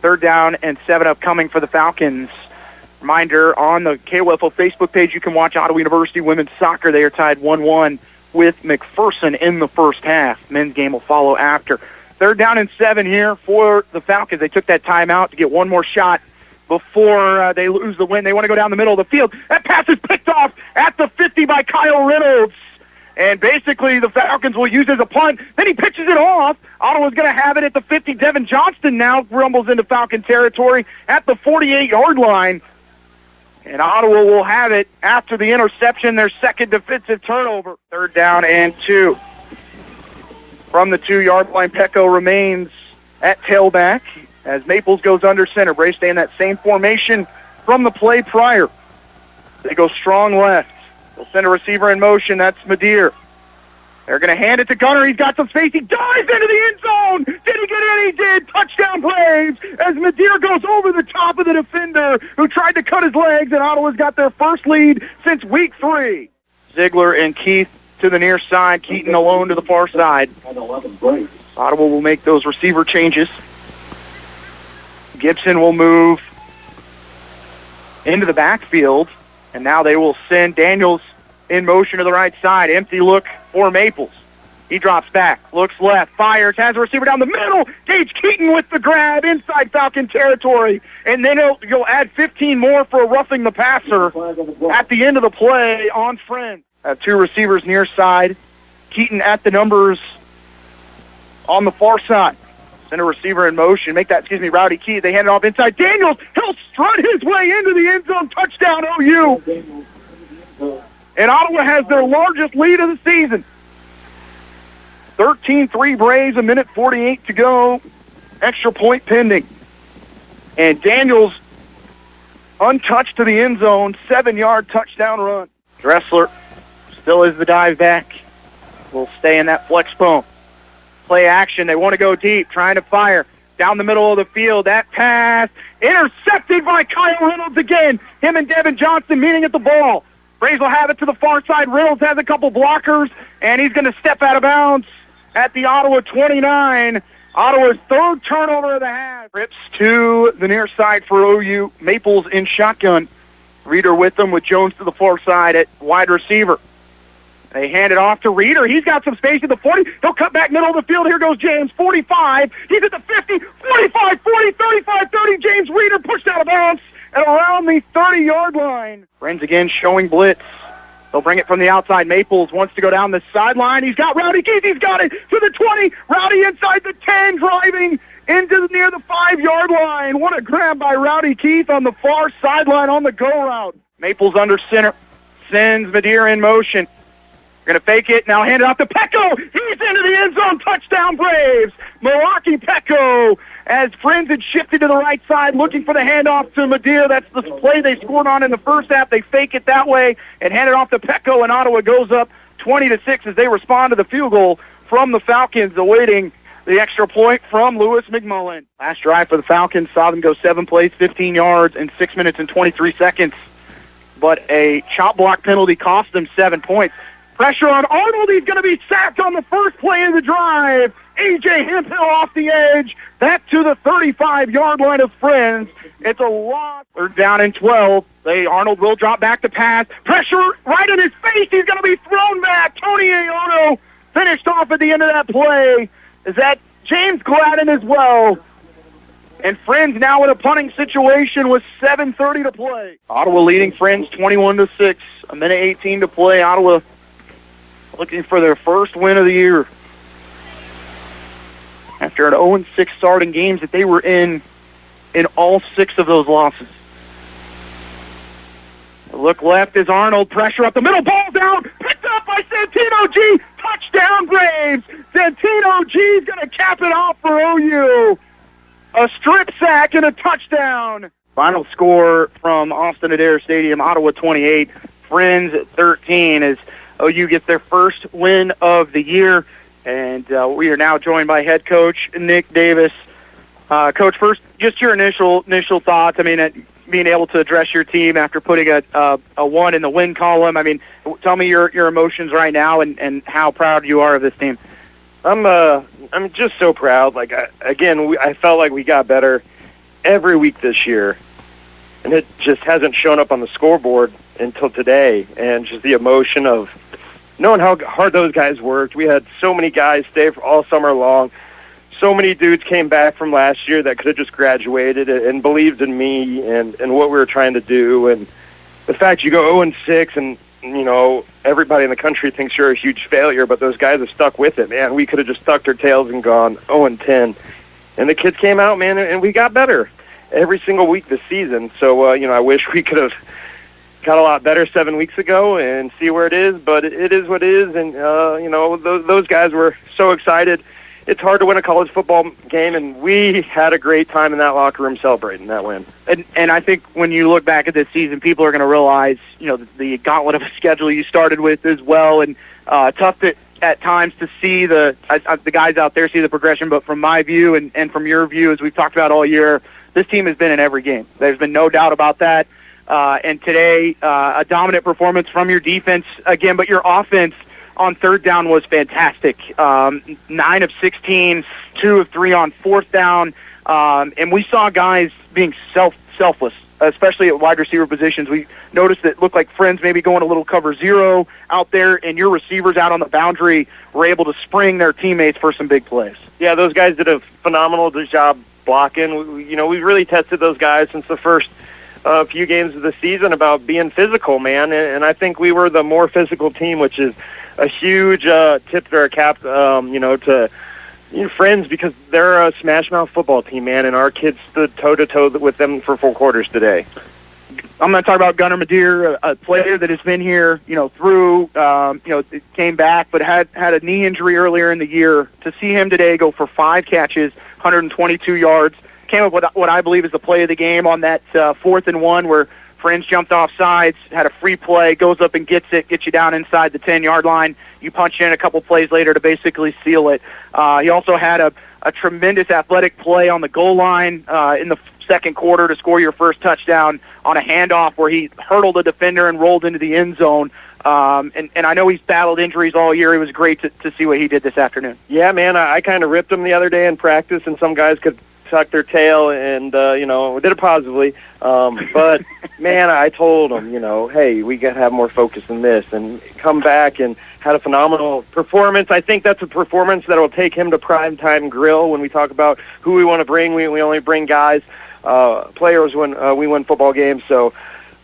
Third down and 7 upcoming for the Falcons. Reminder, on the KOFO Facebook page, you can watch Ottawa University women's soccer. They are tied 1-1 with McPherson in the first half. Men's game will follow after. Third down and 7 here for the Falcons. They took that timeout to get one more shot before they lose the win. They want to go down the middle of the field. That pass is picked off at the 50 by Kyle Reynolds. And basically the Falcons will use it as a punt. Then he pitches it off. Ottawa's going to have it at the 50. Devin Johnston now rumbles into Falcon territory at the 48-yard line. And Ottawa will have it after the interception, their second defensive turnover. Third down and 2. From the 2-yard line, Pecco remains at tailback as Maples goes under center. Braves stay in that same formation from the play prior. They go strong left. They'll send a receiver in motion. That's Madeir. They're going to hand it to Gunner. He's got some space. He dives into the end zone. Did he get in? He did. Touchdown Braves as Madeir goes over the top of the defender who tried to cut his legs, and Ottawa's got their first lead since week 3. Ziegler and Keith to the near side. Keaton alone to the far side. Ottawa will make those receiver changes. Gibson will move into the backfield, and now they will send Daniels in motion to the right side. Empty look for Maples. He drops back, looks left, fires, has a receiver down the middle. Gage Keaton with the grab inside Falcon territory. And then you'll add 15 more for a roughing the passer at the end of the play on Friend. 2 receivers near side. Keaton at the numbers on the far side. Send a receiver in motion. Rowdy Keith. They hand it off inside. Daniels, he'll strut his way into the end zone. Touchdown, OU. And Ottawa has their largest lead of the season. 13-3 Braves, 1:48 to go. Extra point pending. And Daniels untouched to the end zone. 7-yard touchdown run. Dressler still is the dive back. Will stay in that flex bone. Play action. They want to go deep, trying to fire. Down the middle of the field. That pass intercepted by Kyle Reynolds again. Him and Devin Johnston meeting at the ball. Braves will have it to the far side. Reynolds has a couple blockers, and he's going to step out of bounds at the Ottawa 29. Ottawa's third turnover of the half. Rips to the near side for OU. Maples in shotgun. Reeder with them with Jones to the far side at wide receiver. They hand it off to Reeder. He's got some space at the 40. He'll cut back middle of the field. Here goes James, 45. He's at the 50, 45, 40, 35, 30. James Reeder pushed out of bounds and around the 30-yard line. Friends again showing blitz. They'll bring it from the outside. Maples wants to go down the sideline. He's got Rowdy Keith. He's got it to the 20. Rowdy inside the 10, driving into near the 5-yard line. What a grab by Rowdy Keith on the far sideline on the go route. Maples under center. Sends Madeir in motion. Going to fake it. Now hand it off to Pecco. He's into the end zone. Touchdown Braves. Milwaukee Pecco, as Friends had shifted to the right side looking for the handoff to Madeir. That's the play they scored on in the first half. They fake it that way and hand it off to Pecco, and Ottawa goes up 20-6 as they respond to the field goal from the Falcons, awaiting the extra point from Lewis McMullen. Last drive for the Falcons saw them go 7 plays, 15 yards, in 6 minutes and 23 seconds. But a chop block penalty cost them 7 points. Pressure on Arnold. He's going to be sacked on the first play of the drive. A.J. Hemphill off the edge. Back to the 35-yard line of Friends. It's a loss. Third down and 12. Arnold will drop back to pass. Pressure right in his face. He's going to be thrown back. Tony Aono finished off at the end of that play. Is that James Gladden as well? And Friends now in a punting situation with 7:30 to play. Ottawa leading Friends 21-6. 1:18 to play. Ottawa looking for their first win of the year after an 0-6 start in games that they were in all 6 of those losses. Look left is Arnold. Pressure up the middle. Ball's out. Picked up by Santino G. Touchdown Braves. Santino G is going to cap it off for OU. A strip sack and a touchdown. Final score from Austin Adair Stadium, Ottawa 28, Friends 13, as OU gets their first win of the year. And we are now joined by head coach Nick Davis. Coach, first, just your initial thoughts. I mean, at being able to address your team after putting a 1 in the win column. I mean, tell me your emotions right now and how proud you are of this team. I'm just so proud. Like I felt like we got better every week this year, and it just hasn't shown up on the scoreboard until today. And just the emotion of knowing how hard those guys worked. We had so many guys stay for all summer long. So many dudes came back from last year that could have just graduated and believed in me and what we were trying to do. And the fact you go 0-6 and, everybody in the country thinks you're a huge failure, but those guys have stuck with it, man. We could have just tucked our tails and gone 0-10. And the kids came out, man, and we got better every single week this season. So, I wish we could have got a lot better 7 weeks ago and see where it is, but it is what it is. And, those guys were so excited. It's hard to win a college football game, and we had a great time in that locker room celebrating that win. And I think when you look back at this season, people are going to realize, the gauntlet of a schedule you started with as well, and tough at times to see the guys out there see the progression. But from my view and from your view, as we've talked about all year, this team has been in every game. There's been no doubt about that. And today, a dominant performance from your defense again, but your offense on third down was fantastic. 9 of 16, 2 of 3 on fourth down. And we saw guys being selfless, especially at wide receiver positions. We noticed that it looked like Friends maybe going a little cover zero out there, and your receivers out on the boundary were able to spring their teammates for some big plays. Yeah, those guys did a phenomenal job blocking. We've really tested those guys since the first few games of the season about being physical, man. And I think we were the more physical team, which is a huge tip to our cap, to Friends, because they're a smash-mouth football team, man, and our kids stood toe-to-toe with them for 4 quarters today. I'm going to talk about Gunnar Madeir, a player that has been here, came back, but had a knee injury earlier in the year. To see him today go for 5 catches, 122 yards, came up with what I believe is the play of the game on that 4th and 1 where Friends jumped off sides, had a free play, goes up and gets you down inside the 10-yard line. You punch in a couple plays later to basically seal it. He also had a tremendous athletic play on the goal line in the second quarter to score your first touchdown on a handoff where he hurdled a defender and rolled into the end zone. And I know he's battled injuries all year. It was great to see what he did this afternoon. Yeah, man, I kind of ripped him the other day in practice, and some guys could tuck their tail and, did it positively. But, man, I told him, hey, we got to have more focus than this, and come back and had a phenomenal performance. I think that's a performance that will take him to primetime grill when we talk about who we want to bring. We only bring guys, players when we win football games. So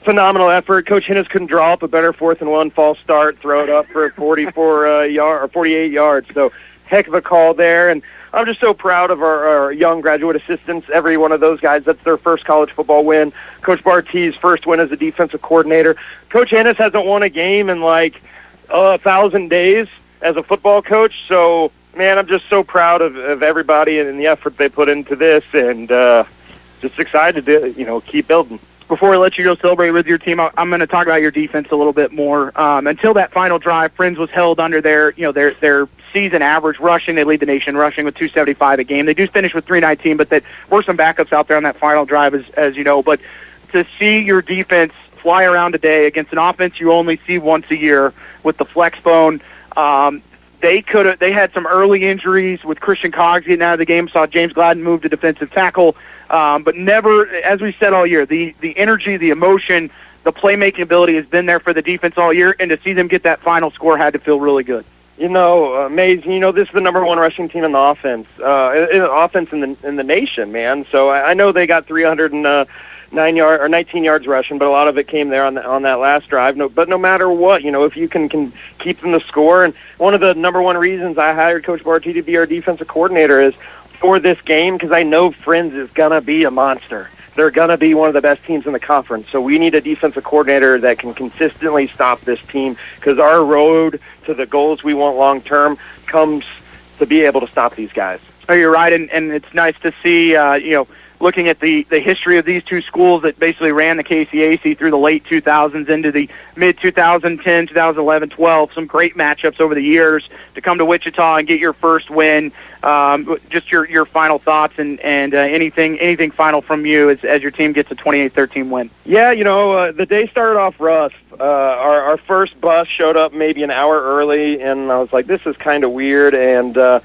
phenomenal effort. Coach Hinnis couldn't draw up a better 4th and 1 false start, throw it up for 48 yards. So heck of a call there. And I'm just so proud of our young graduate assistants, every one of those guys. That's their first college football win. Coach Barty's first win as a defensive coordinator. Coach Hinnis hasn't won a game in 1,000 days as a football coach. So, man, I'm just so proud of everybody and the effort they put into this, and just excited to, keep building. Before I let you go celebrate with your team, I'm going to talk about your defense a little bit more. Until that final drive, Friends was held under their season average rushing. They lead the nation rushing with 275 a game. They do finish with 319, but there were some backups out there on that final drive, as you know. But to see your defense fly around today against an offense you only see once a year with the flex bone, they had some early injuries with Christian Coggs getting out of the game. Saw James Gladden move to defensive tackle, but never, as we said all year, the energy, the emotion, the playmaking ability has been there for the defense all year, and to see them get that final score had to feel really good. Amazing. This is the number 1 rushing team in the offense, in the nation, man. So I know they got 19 yards rushing, but a lot of it came there on that last drive. But no matter what, if you can keep them to score, and one of the number 1 reasons I hired Coach Barty to be our defensive coordinator is for this game, because I know Friends is gonna be a monster. They're going to be one of the best teams in the conference. So we need a defensive coordinator that can consistently stop this team, because our road to the goals we want long-term comes to be able to stop these guys. Oh, you're right, and it's nice to see, looking at the history of these two schools that basically ran the KCAC through the late 2000s into the mid-2010, 2011, 12, some great matchups over the years to come to Wichita and get your first win. Just your final thoughts and anything final from you as your team gets a 28-13 win. Yeah, the day started off rough. Our first bus showed up maybe an hour early, and I was like, this is kind of weird, and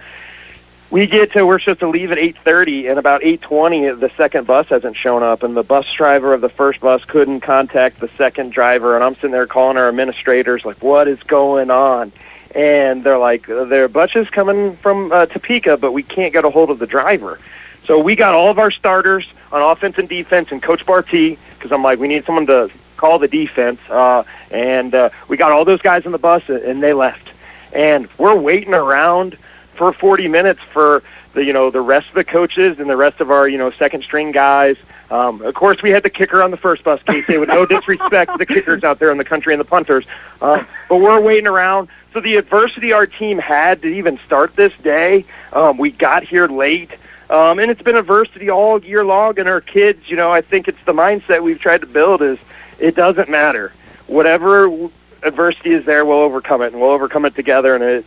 we're supposed to leave at 8:30, and about 8:20, the second bus hasn't shown up, and the bus driver of the first bus couldn't contact the second driver, and I'm sitting there calling our administrators, like, what is going on? And they're like, their bus is coming from Topeka, but we can't get a hold of the driver. So we got all of our starters on offense and defense, and Coach Barty, because I'm like, we need someone to call the defense, and we got all those guys on the bus, and they left. And we're waiting around for 40 minutes for the rest of the coaches and the rest of our second string guys. Of course, we had the kicker on the first bus, Casey, with no disrespect to the kickers out there in the country and the punters. But we're waiting around. So the adversity our team had to even start this day, we got here late. And it's been adversity all year long. And our kids, I think it's the mindset we've tried to build is it doesn't matter. Whatever adversity is there, we'll overcome it, and we'll overcome it together. And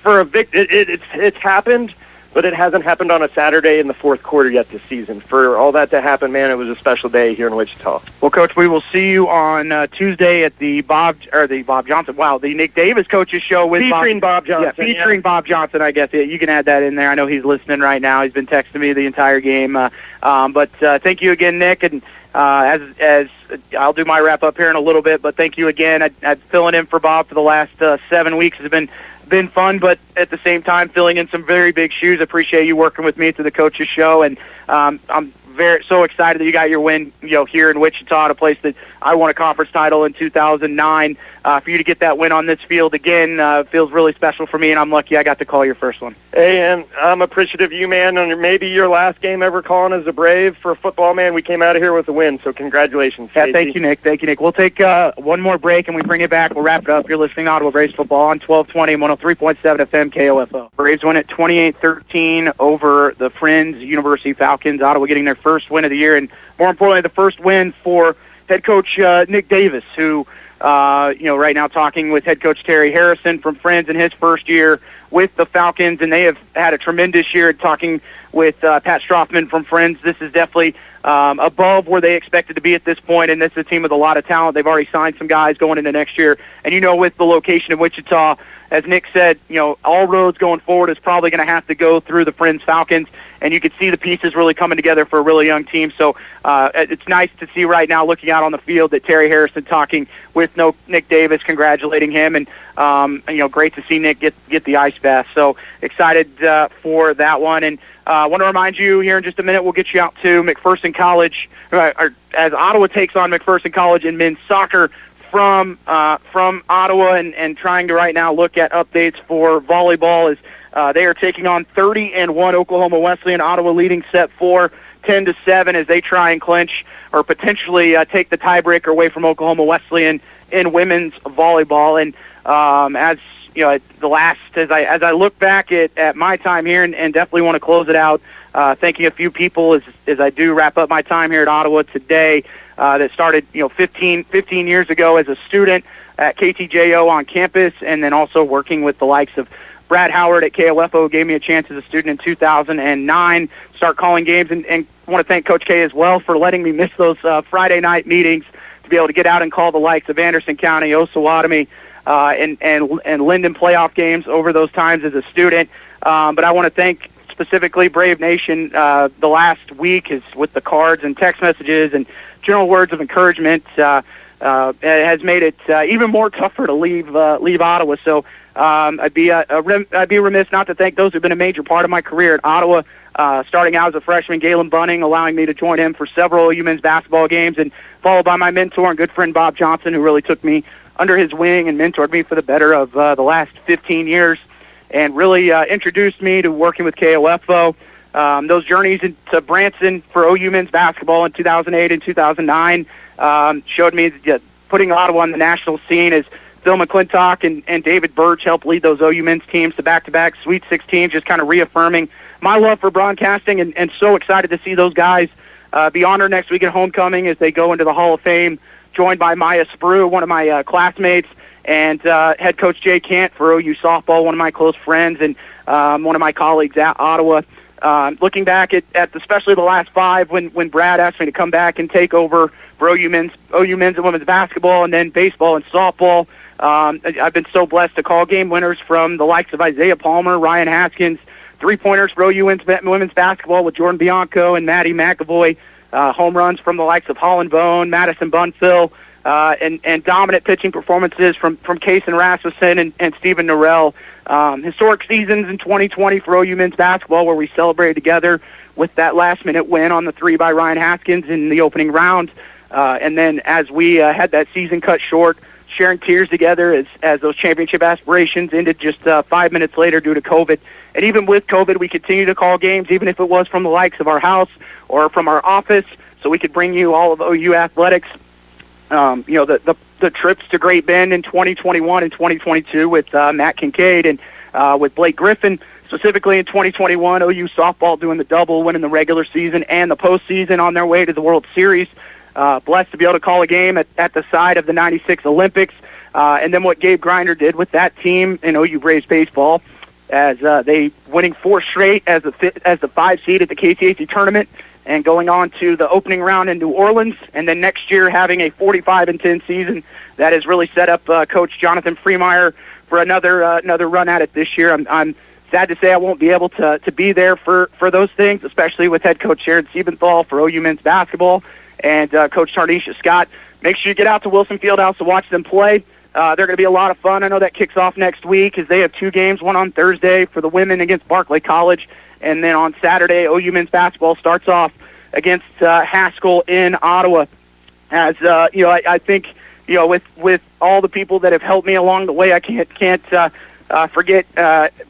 for a it's happened, but it hasn't happened on a Saturday in the fourth quarter yet this season. For all that to happen, man, it was a special day here in Wichita. Well, Coach, we will see you on Tuesday at the the Nick Davis coaches show with featuring Bob Johnson. Yeah, featuring Bob Johnson, I guess. Yeah, you can add that in there. I know he's listening right now. He's been texting me the entire game. But thank you again, Nick, and as I'll do my wrap up here in a little bit. But thank you again. I'm filling in for Bob for the last 7 weeks. It's been fun, but at the same time filling in some very big shoes. Appreciate you working with me through the coaches show, and I'm so excited that you got your win here in Wichita, at a place that I won a conference title in 2009. For you to get that win on this field again feels really special for me, and I'm lucky I got to call your first one. Hey, and I'm appreciative of you, man, and maybe your last game ever calling as a Brave for a football, man. We came out of here with a win, so congratulations. Yeah, thank you, Nick. Thank you, Nick. We'll take one more break, and we bring it back. We'll wrap it up. You're listening to Ottawa Braves football on 1220 and 103.7 FM KOFO. Braves win at 28-13 over the Friends University Falcons. Ottawa getting their first win of the year, and more importantly, the first win for head coach Nick Davis, who right now talking with head coach Terry Harrison from Friends in his first year with the Falcons, and they have had a tremendous year. Talking with Pat Strothman from Friends, this is definitely above where they expected to be at this point, and this is a team with a lot of talent. They've already signed some guys going into next year, and with the location of Wichita, as Nick said, all roads going forward is probably going to have to go through the Friends Falcons, and you could see the pieces really coming together for a really young team. So it's nice to see right now, looking out on the field, that Terry Harrison talking with Nick Davis, congratulating him, and great to see Nick get the ice bath. So excited for that one, and I want to remind you here in just a minute, we'll get you out to McPherson College, as Ottawa takes on McPherson College in men's soccer from Ottawa, and trying to right now look at updates for volleyball as they are taking on 30-1 Oklahoma Wesleyan. Ottawa leading set 4, 10-7, as they try and clinch or potentially take the tiebreaker away from Oklahoma Wesleyan in women's volleyball. And as I look back at my time here, and definitely want to close it out, thanking a few people as I do wrap up my time here at Ottawa today, that started 15 years ago as a student at KTJO on campus, and then also working with the likes of Brad Howard at KOFO, gave me a chance as a student in 2009, start calling games, and want to thank Coach K as well for letting me miss those Friday night meetings to be able to get out and call the likes of Anderson County, Osawatomie, and Linden playoff games over those times as a student. But I want to thank specifically Brave Nation. The last week is with the cards and text messages and general words of encouragement. It has made it even more tougher to leave Ottawa. So I'd be remiss not to thank those who've been a major part of my career at Ottawa. Starting out as a freshman, Galen Bunning, allowing me to join him for several OU men's basketball games, and followed by my mentor and good friend Bob Johnson, who really took me under his wing and mentored me for the better of the last 15 years, and really introduced me to working with KOFO. Those journeys into Branson for OU men's basketball in 2008 and 2009 showed me that putting Ottawa on the national scene as Phil McClintock and David Birch helped lead those OU men's teams to back-to-back Sweet 16, just kind of reaffirming my love for broadcasting, and so excited to see those guys be honored next week at homecoming as they go into the Hall of Fame, joined by Maya Sprue, one of my classmates, and head coach Jay Kant for OU softball, one of my close friends, and one of my colleagues at Ottawa. Looking back at especially the last 5, when Brad asked me to come back and take over for OU men's and women's basketball, and then baseball and softball, I've been so blessed to call game winners from the likes of Isaiah Palmer, Ryan Haskins, Three-pointers for OU women's basketball with Jordan Bianco and Maddie McAvoy. Home runs from the likes of Holland Bone, Madison Bunfill, and dominant pitching performances from Kaysen Rasmussen and Stephen Norrell. Historic seasons in 2020 for OU men's basketball, where we celebrated together with that last-minute win on the three by Ryan Haskins in the opening round. And then as we had that season cut short, sharing tears together as those championship aspirations ended just 5 minutes later due to COVID. And even with COVID, we continue to call games, even if it was from the likes of our house or from our office, so we could bring you all of OU athletics. The trips to Great Bend in 2021 and 2022 with Matt Kincaid and with Blake Griffin. Specifically in 2021, OU softball doing the double, winning the regular season and the postseason on their way to the World Series. Blessed to be able to call a game at the side of the 96 Olympics. And then what Gabe Grinder did with that team in OU Braves baseball, as they winning 4 straight as the 5 seed at the KCAC tournament and going on to the opening round in New Orleans, and then next year having a 45-10 season that has really set up Coach Jonathan Freemeyer for another run at it this year. I'm sad to say I won't be able to be there for those things, especially with head coach Sharon Siebenthal for OU men's basketball and Coach Tarnisha Scott. Make sure you get out to Wilson Fieldhouse to watch them play. They're going to be a lot of fun. I know that kicks off next week as they have 2 games, one on Thursday for the women against Barclay College, and then on Saturday, OU men's basketball starts off against Haskell in Ottawa. As I think with all the people that have helped me along the way, I can't forget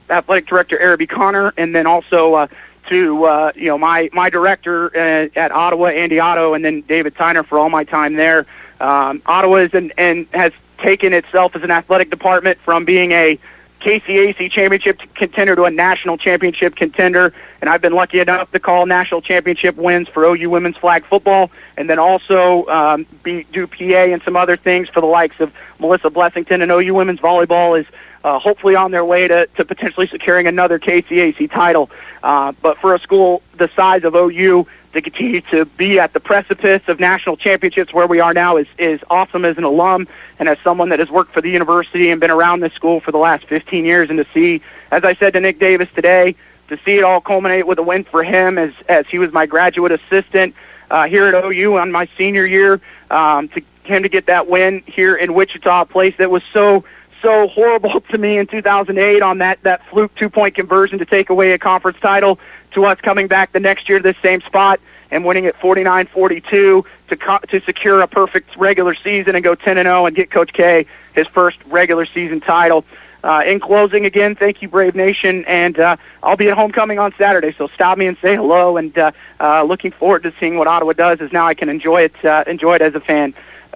athletic director Araby Connor, and then also to my director at Ottawa, Andy Otto, and then David Tyner for all my time there. Ottawa is and has taken itself as an athletic department from being a KCAC championship contender to a national championship contender, and I've been lucky enough to call national championship wins for OU women's flag football, and then also do PA and some other things for the likes of Melissa Blessington, and OU women's volleyball is hopefully on their way to potentially securing another KCAC title. But for a school the size of OU to continue to be at the precipice of national championships where we are now is awesome as an alum and as someone that has worked for the university and been around this school for the last 15 years. And to see, as I said to Nick Davis today, to see it all culminate with a win for him as he was my graduate assistant here at OU on my senior year, to him to get that win here in Wichita, a place that was so horrible to me in 2008 on that fluke 2-point conversion to take away a conference title, to us coming back the next year to this same spot and winning at 49-42 to secure a perfect regular season and go 10-0 and get Coach K his first regular season title. In closing, again, thank you, Brave Nation, and I'll be at homecoming on Saturday, so stop me and say hello, and looking forward to seeing what Ottawa does, as now I can enjoy it as a fan.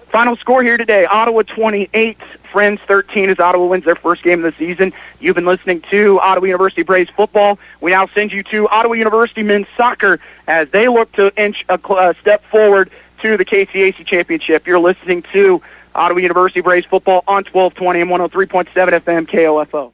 Final score here today, Ottawa 28, Friends 13, as Ottawa wins their first game of the season. You've been listening to Ottawa University Braves football. We now send you to Ottawa University men's soccer as they look to inch a step forward to the KCAC championship. You're listening to Ottawa University Braves football on 1220 and 103.7 FM KOFO.